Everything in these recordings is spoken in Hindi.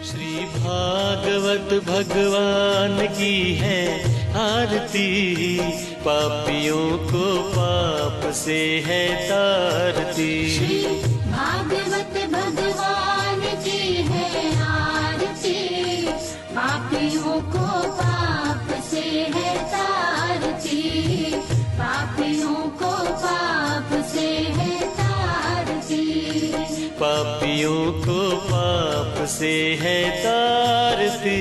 श्री भागवत भगवान की है आरती, पापियों को पाप से है तारती। श्री भागवत भगवान की है आरती, पापियों को पाप से है तारती, पापियों को पाप से है तारती, पापियों को पाप से है तारती।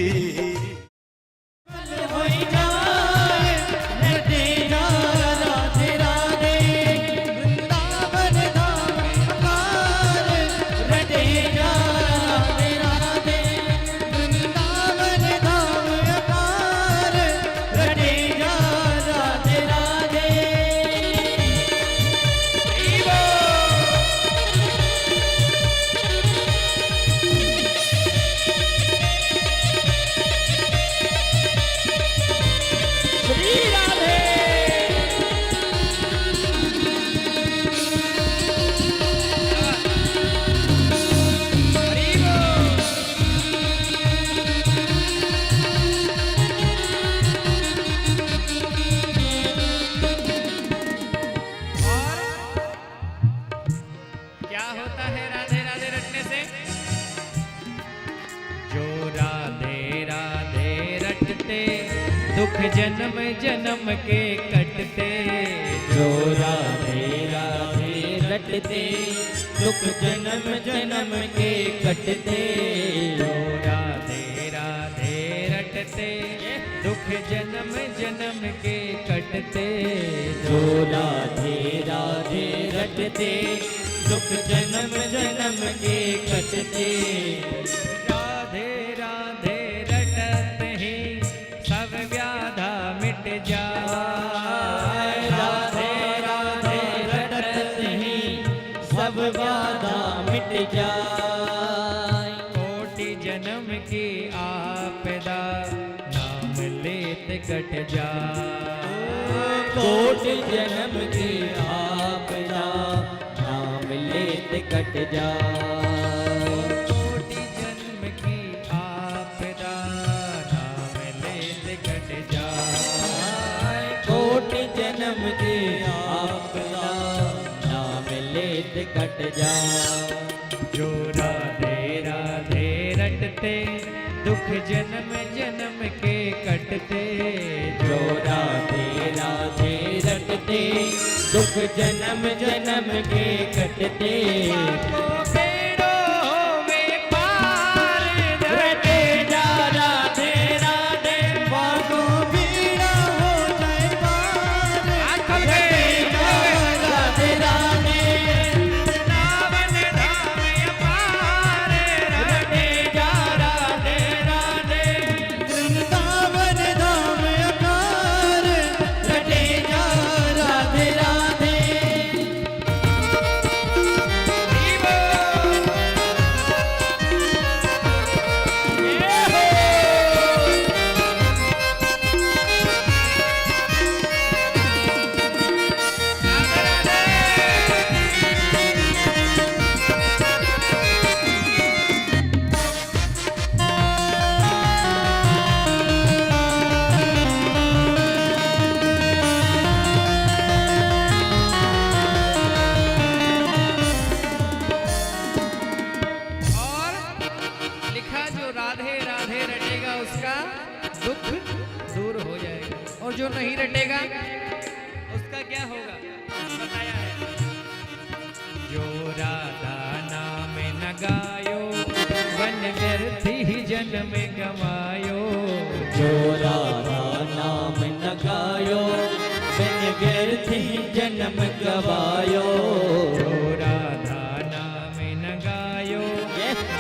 दुख जन्म जन्म के कटते, जो राधे राधे रटते, दुख जन्म जन्म के कटते। जो राधे राधे रटते, दुख जन्म जन्म के कटते। जो राधे राधे रटते, दुख जन्म जन्म के कटते। राधे राधे रटते ही सब व्याधा मिट जाए। राधे राधे रटते ही सब व्याधा मिट जाए। कोटि जन्म की आपदा नाम लेत कट जाए। कोटि जन्म की आपदा नाम लेत कट जाए। कोटि जन्म की आपदा नाम लेत कट जाए। कोटि जन्म की आपदा नाम लेत कट जाए। जो राधे राधे रटते, दुख जन्म जन्म के कटते। जो राधे राधे रटते, दुख जन्म जन्म के कटते। पापों बेड़ों में पार रटे जा राधे राधे, पापों बेड़ा हो जाए पार। रटे जा राधे राधे, वृंदावन धाम अपार। रटे जा राधे राधे, वृंदावन धाम अपार। रटे जा राधे राधे। और जो नहीं रटेगा उसका क्या होगा बताया है। जो राधा नाम न गायो, वन व्यर्थ ही जन्म गवायो। जो राधा नाम न गायो, बिन व्यर्थ ही जन्म गवायो। जो राधा नाम न गायो,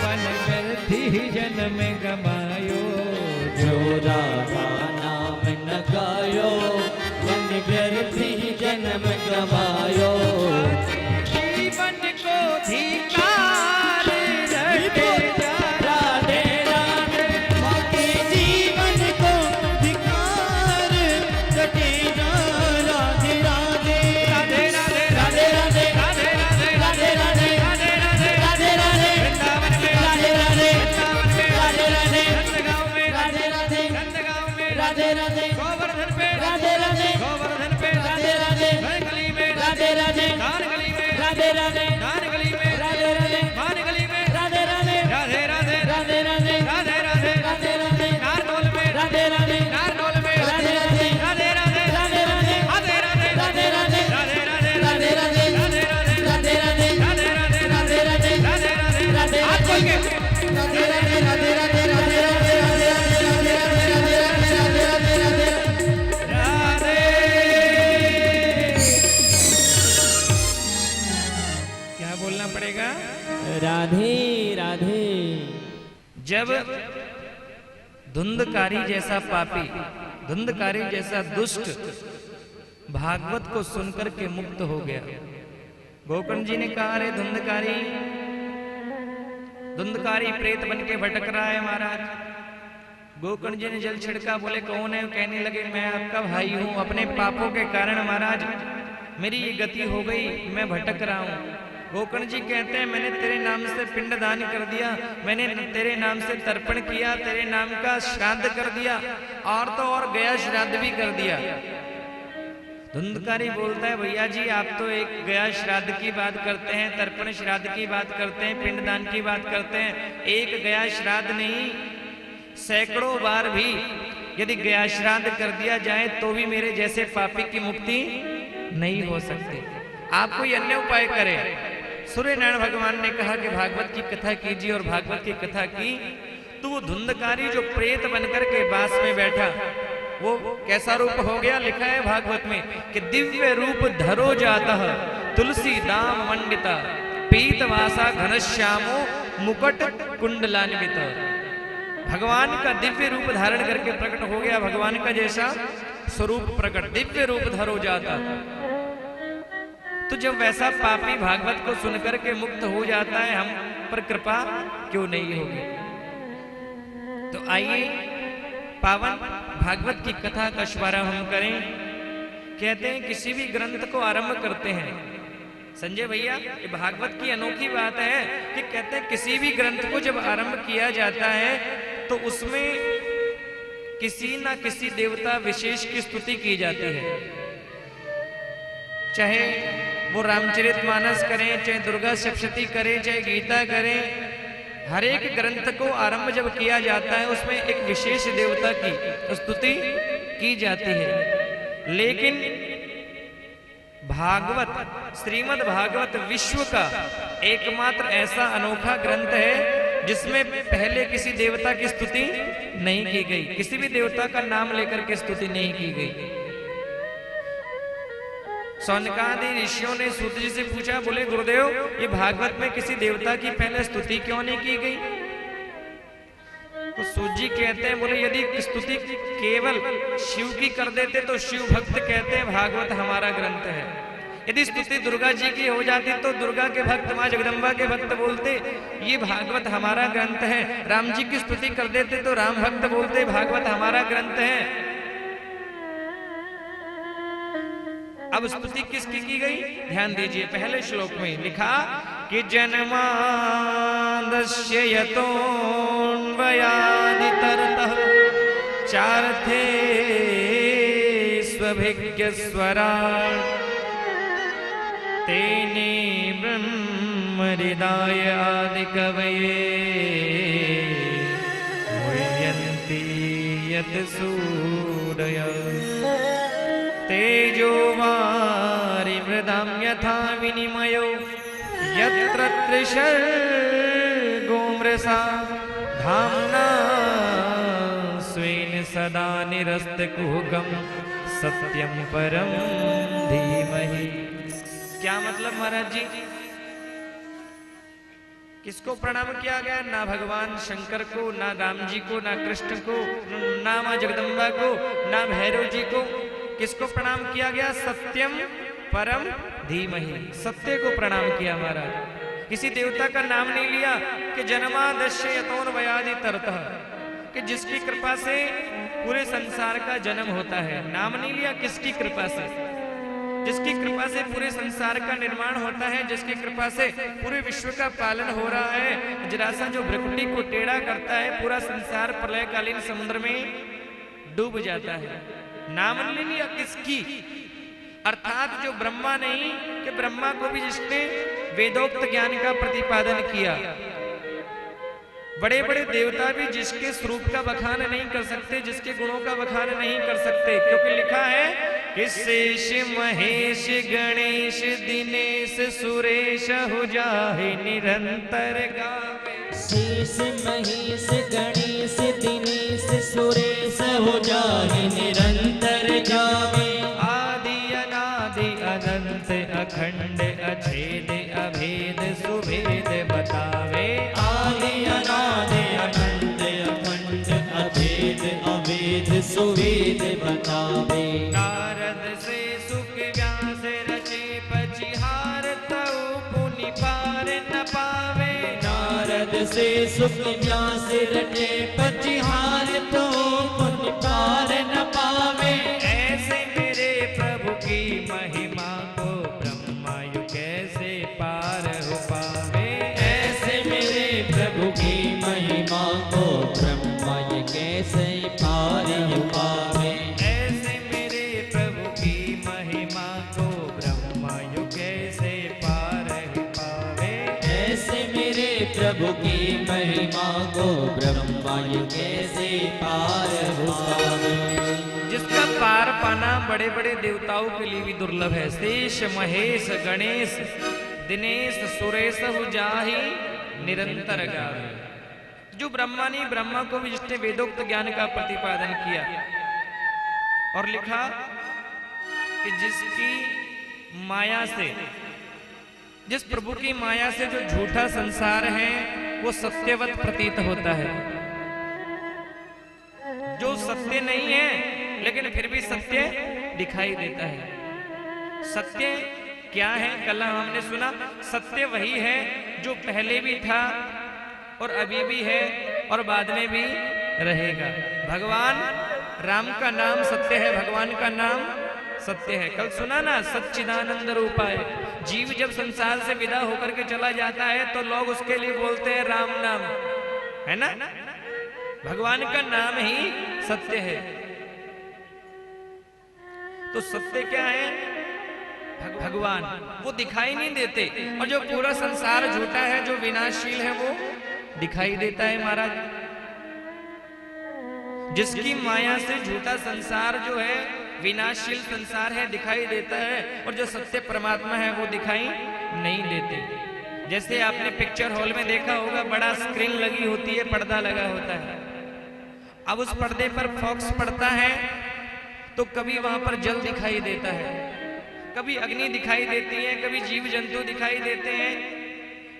वन व्यर्थ ही जन्म गवायो। जो राधा नाम न गायो, वन व्यर्थ ही जन्म गवायो। जीवन को धिकार रटे जा राधे राधे, बाकी जीवन को धिकार रटे जा राधे राधे। राधे राधे राधे राधे, राधे राधे राधे राधे, राधे राधे राधे राधे, वृंदावन में राधे राधे, वृंदावन में राधे जब धुंधकारी जैसा पापी, धुंधकारी जैसा दुष्ट भागवत को सुनकर के मुक्त हो गया। गोकर्ण जी ने कहा, अरे धुंधकारी, धुंधकारी प्रेत बन के भटक रहा है महाराज। गोकर्ण जी ने जल छिड़का, बोले कौन है? कहने लगे मैं आपका भाई हूं, अपने पापों के कारण महाराज मेरी ये गति हो गई, मैं भटक रहा हूं। गोकर्ण जी कहते हैं, मैंने तेरे नाम से पिंडदान कर दिया, मैंने तेरे नाम से तर्पण किया, तेरे नाम का श्राद्ध कर दिया, और तो और गया श्राद्ध भी कर दिया। धुंधकारी बोलता है, भैया जी आप तो एक गया श्राद्ध की बात करते हैं, तर्पण श्राद्ध की बात करते हैं, पिंडदान की बात करते हैं। एक गया श्राद्ध नहीं, सैकड़ों बार भी यदि गया श्राद्ध कर दिया जाए तो भी मेरे जैसे पापी की मुक्ति नहीं हो सकती। आप कोई अन्य उपाय करें। सूर्यनारायण भगवान ने कहा कि भागवत की कथा कीजिए, और भागवत की कथा की तो वो धुंधकारी जो प्रेत बनकर के बास में बैठा, वो कैसा रूप हो गया? लिखा है भागवत में कि दिव्य रूप धरो जाता तुलसी दाम मंडिता पीतवासा घनश्यामो मुकुट कुंडलान्वित। भगवान का दिव्य रूप धारण करके प्रकट हो गया, भगवान का जैसा स्वरूप प्रकट, दिव्य रूप धरो जाता। तो जब वैसा पापी भागवत को सुनकर के मुक्त हो जाता है, हम पर कृपा क्यों नहीं होगी? तो आइए पावन भागवत की कथा का शुभारंभ हम करें। कहते हैं किसी भी ग्रंथ को आरंभ करते हैं, संजय भैया ये भागवत की अनोखी बात है कि कहते हैं किसी भी ग्रंथ को जब आरंभ किया जाता है तो उसमें किसी ना किसी देवता विशेष की स्तुति की जाती है। चाहे वो रामचरितमानस करें, चाहे दुर्गा सप्तशती करें, चाहे गीता करें, हर एक ग्रंथ को आरंभ जब किया जाता है उसमें एक विशेष देवता की स्तुति की जाती है। लेकिन भागवत, श्रीमद् भागवत विश्व का एकमात्र ऐसा अनोखा ग्रंथ है जिसमें पहले किसी देवता की स्तुति नहीं की गई, किसी भी देवता का नाम लेकर के स्तुति नहीं की गई। सौनकादि ऋषियों ने सूत जी से पूछा, बोले गुरुदेव ये भागवत में किसी देवता की पहले स्तुति क्यों नहीं की गई? तो सूत जी कहते हैं, बोले यदि स्तुति केवल शिव की कर देते तो शिव भक्त कहते हैं भागवत हमारा ग्रंथ है। यदि स्तुति दुर्गा जी की हो जाती तो दुर्गा के भक्त, मां जगदम्बा के भक्त बोलते ये भागवत हमारा ग्रंथ है। राम जी की स्तुति कर देते तो राम भक्त बोलते भागवत हमारा ग्रंथ है। अब स्तुति किसकी की गई? ध्यान दीजिए, पहले श्लोक में लिखा कि जन्मादस्य यतोऽन्वयादितरतः चार्थे स्वभिज्ञ स्वराट् तेने ब्रह्महृदाय आदिकवये मुह्यन्ति यत् सूरयः तेजो वारिमृदां यथा विनिमयो यत्र त्रिशर्गो मृषा धाम्ना स्वेन सदा निरस्तकुहकं सत्यं परं धीमहि। क्या मतलब महाराज जी? किसको प्रणाम किया गया? ना भगवान शंकर को, ना राम जी को, ना कृष्ण को, ना मां जगदम्बा को, ना भैरव जी को। किसको प्रणाम किया गया? सत्यम परम धीमहि, सत्य को प्रणाम किया महाराज। किसी देवता का नाम नहीं लिया कि जन्मादस्य यतोऽन्वयादितरतः, कि जिसकी कृपा से पूरे संसार का जन्म होता है। नाम नहीं लिया किसकी कृपा से, जिसकी कृपा से पूरे संसार का निर्माण होता है, जिसकी कृपा से पूरे विश्व का पालन हो रहा है। जरासंध जो भ्रकुटी को टेढ़ा करता है, पूरा संसार प्रलयकालीन समुद्र में डूब जाता है। नाम नहीं लिया किसकी, अर्थात जो ब्रह्मा नहीं, कि ब्रह्मा को भी जिसने वेदोक्त ज्ञान का प्रतिपादन किया, बड़े बड़े देवता भी जिसके स्वरूप का बखान नहीं कर सकते, जिसके गुणों का बखान नहीं कर सकते, क्योंकि लिखा है कि शेष महेश गणेश दिनेश सुरेश हो जाहे निरंतर गावे। शेष महेश गणेश दिनेश सुरेश हो जाहे निरंतर गावे। आदि अनादि अनंत अखंड अछेद अभेद सुभेद बतावे। आदि अनादि अखंड सुवेद बतावे। नारद से सुख व्यास रचे पचिहार तऊ पुनि पार न पावे। नारद से सुख व्यास रटे पचिहार तो पुनि पार न पावे। ऐसे मेरे प्रभु की महिमा को ब्रह्मा यु कैसे पार हो पावे। ऐसे मेरे प्रभु की महिमा को ब्रह्मा ये कैसे पार हो पावे। ऐसे मेरे प्रभु की महिमा को ब्रह्मा यु कैसे पार हो पावे। ऐसे मेरे प्रभु की महिमा को ब्रह्मा ये कैसे पार हो पावे। जिसका पार पाना बड़े बड़े देवताओं के लिए भी दुर्लभ है। शेष महेश गणेश दिनेश सुरेश जाहि निरंतर गावे। जो ब्रह्मा ने ब्रह्मा को भी जिसने वेदोक्त ज्ञान का प्रतिपादन किया और लिखा कि जिसकी माया से, जिस प्रभु की माया से जो झूठा संसार है वो सत्यवत प्रतीत होता है। जो सत्य नहीं है लेकिन फिर भी सत्य दिखाई देता है। सत्य क्या है? कल हमने सुना, सत्य वही है जो पहले भी था और अभी भी है और बाद में भी रहेगा। भगवान राम का नाम सत्य है, भगवान का नाम सत्य है। कल सुना ना, सच्चिदानंद रूपाय। जीव जब संसार से विदा होकर के चला जाता है तो लोग उसके लिए बोलते हैं राम नाम, है ना? भगवान का नाम ही सत्य है। तो सत्य क्या है? भगवान। वो दिखाई नहीं देते, और जो पूरा संसार झूठा है, जो विनाशशील है, वो दिखाई देता है महाराज। जिसकी माया से झूठा संसार जो है, विनाशशील संसार है, दिखाई देता है, और जो सत्य परमात्मा है वो दिखाई नहीं देते। जैसे आपने पिक्चर हॉल में देखा होगा, बड़ा स्क्रीन लगी होती है, पर्दा लगा होता है। अब उस पर्दे पर फॉक्स पड़ता है तो कभी वहां पर जल दिखाई देता है, कभी अग्नि दिखाई देती है, कभी जीव जंतु दिखाई देते हैं,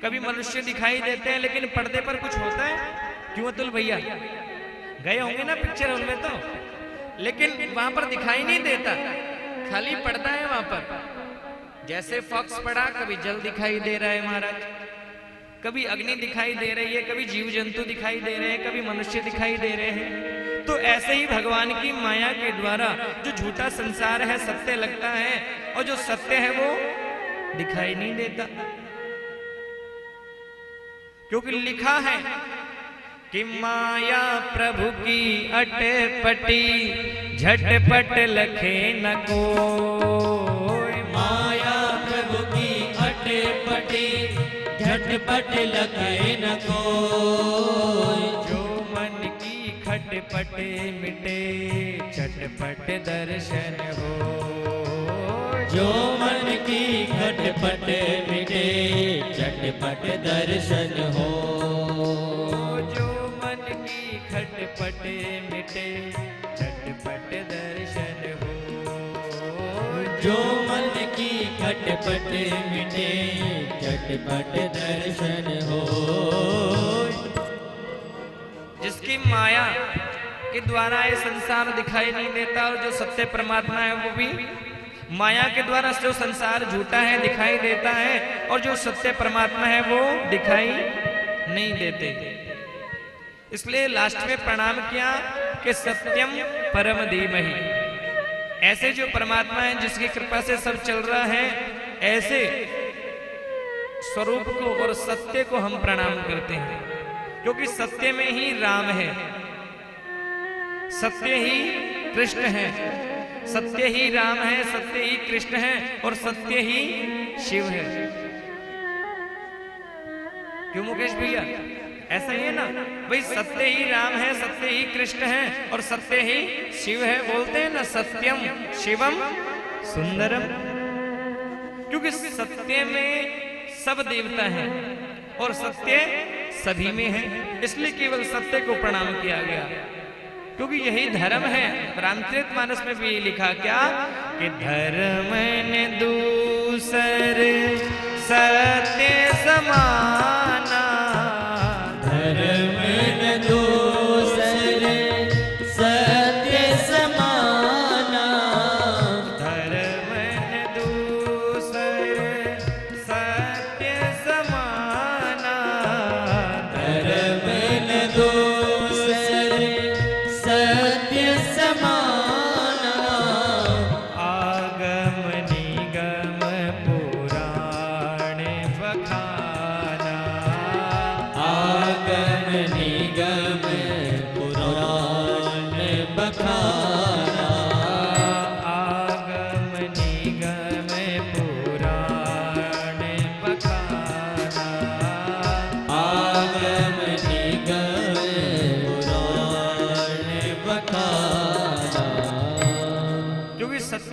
कभी मनुष्य दिखाई देते हैं, लेकिन पर्दे पर कुछ होता है। क्यों अतुल भैया? गए होंगे ना पिक्चर हॉल में तो, लेकिन वहां पर दिखाई नहीं देता, खाली पर्दा है वहां पर। जैसे फॉक्स पड़ा, कभी जल दिखाई दे रहा है महाराज, कभी अग्नि दिखाई दे रही है, कभी जीव जंतु दिखाई दे रहे हैं, कभी मनुष्य दिखाई दे रहे हैं। तो ऐसे ही भगवान की माया के द्वारा जो झूठा संसार है सत्य लगता है, और जो सत्य है वो दिखाई नहीं देता। क्योंकि लिखा है कि माया प्रभु की अटपटी, झटपट लखे न कोई। माया प्रभु की अटपटी, झटपट लखे न कोई। जो मन की खटपट मिटे, चटपट दर्शन हो। जो मन की खटपट मिटे, चटपट दर्शन हो। जो मन की खटपट मिटे, चटपट दर्शन हो। जो मन की खटपट मिटे, चटपट दर्शन हो। जिसकी माया के द्वारा ये संसार दिखाई नहीं देता, और जो सत्य परमात्मा है वो भी माया के द्वारा जो संसार झूठा है दिखाई देता है, और जो सत्य परमात्मा है वो दिखाई नहीं देते। इसलिए लास्ट में प्रणाम किया कि सत्यम परम धीमहि। ऐसे जो परमात्मा है जिसकी कृपा से सब चल रहा है, ऐसे स्वरूप को और सत्य को हम प्रणाम करते हैं, क्योंकि सत्य में ही राम है, सत्य ही कृष्ण है, सत्य ही राम है, सत्य ही कृष्ण है, और सत्य ही शिव है। क्यों मुकेश भैया? ऐसा ही है ना भाई, सत्य ही राम है, सत्य ही कृष्ण है, और सत्य ही शिव है। बोलते हैं ना, सत्यम शिवम सुंदरम। क्योंकि सत्य में सब देवता हैं और सत्य सभी में है, इसलिए केवल सत्य को प्रणाम किया गया, क्योंकि यही धर्म है। रामचरितमानस में भी लिखा क्या कि धर्म ने दूसर सत्य समाना। धर्म न दूसर सत्य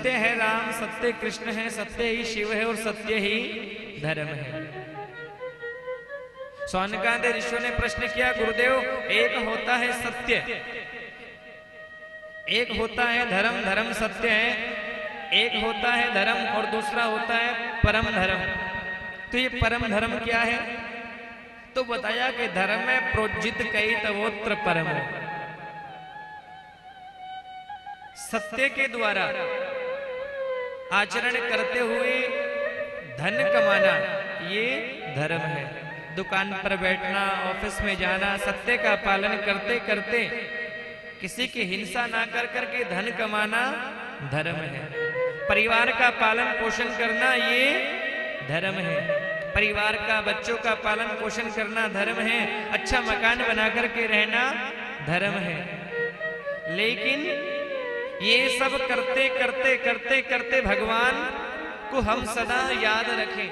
सत्य है राम, सत्य कृष्ण है, सत्य ही शिव है और सत्य ही धर्म है। सौनकादि ऋषियों ने प्रश्न किया, गुरुदेव एक होता है सत्य, एक होता है धर्म, धर्म सत्य है, एक होता है धर्म और दूसरा होता है परम धर्म, तो ये परम धर्म क्या है? तो बताया कि धर्म में प्रोजित कई तवोत्र परम, सत्य के द्वारा आचरण करते हुए धन कमाना ये धर्म है। दुकान पर बैठना, ऑफिस में जाना, सत्य का पालन करते करते किसी की हिंसा ना कर करके धन कमाना धर्म है। परिवार का पालन पोषण करना ये धर्म है। परिवार का, बच्चों का पालन पोषण करना धर्म है। अच्छा मकान बना करके रहना धर्म है। लेकिन ये सब करते करते करते करते भगवान को हम सदा याद रखें।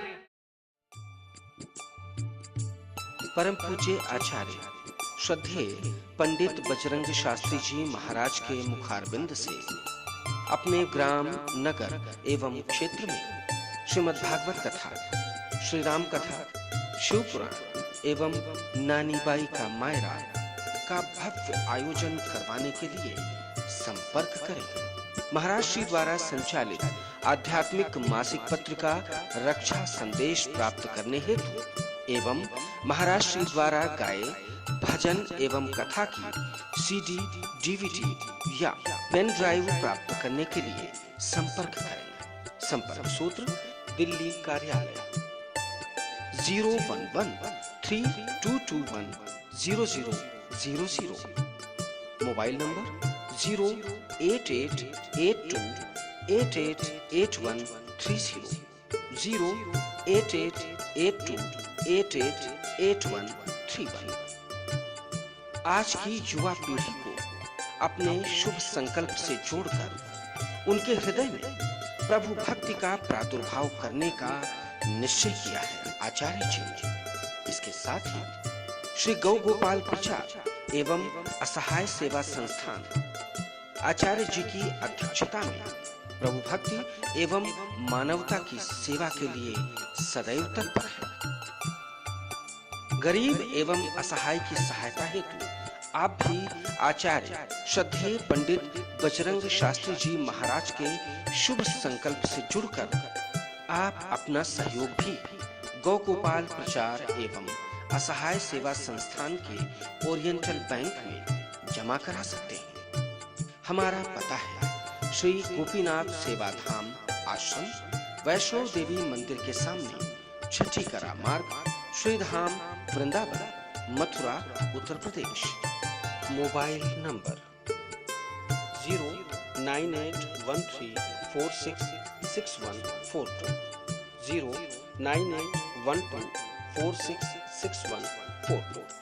परम पूज्य आचार्य श्रद्धेय पंडित बजरंग शास्त्री जी महाराज के मुखारबिंद से अपने ग्राम, नगर एवं क्षेत्र में श्रीमद् भागवत कथा, श्री राम कथा, शिव पुराण एवं नानीबाई का मायरा का भव्य आयोजन करवाने के लिए संपर्क करें। महाराज श्री द्वारा संचालित आध्यात्मिक मासिक पत्रिका रक्षा संदेश प्राप्त करने हेतु एवं महाराज श्री द्वारा गाए भजन एवं कथा की सीडी, डीवीडी या पेन ड्राइव प्राप्त करने के लिए संपर्क करें। संपर्क सूत्र दिल्ली कार्यालय 01132210000, मोबाइल नंबर 08882888130, 08882888131। आज की युवा पीढ़ी को अपने शुभ संकल्प से जोड़कर उनके हृदय में प्रभु भक्ति का प्रादुर्भाव करने का निश्चय किया है आचार्य जी ने। इसके साथ ही श्री गौ गोपाल प्रचार एवं असहाय सेवा संस्थान आचार्य जी की अध्यक्षता में प्रभु भक्ति एवं मानवता की सेवा के लिए सदैव तत्पर है। गरीब एवं असहाय की सहायता हेतु आप भी आचार्य श्रद्धेय पंडित बजरंग शास्त्री जी महाराज के शुभ संकल्प से जुड़कर आप अपना सहयोग भी गौ गोपाल प्रचार एवं असहाय सेवा संस्थान के ओरिएंटल बैंक में जमा करा सकते हैं। हमारा पता है श्री गोपीनाथ सेवा धाम आश्रम, वैष्णो देवी मंदिर के सामने, छठी करा मार्ग, श्री धाम वृंदावन, मथुरा, उत्तर प्रदेश। Mobile number 09813466142, 09812466142।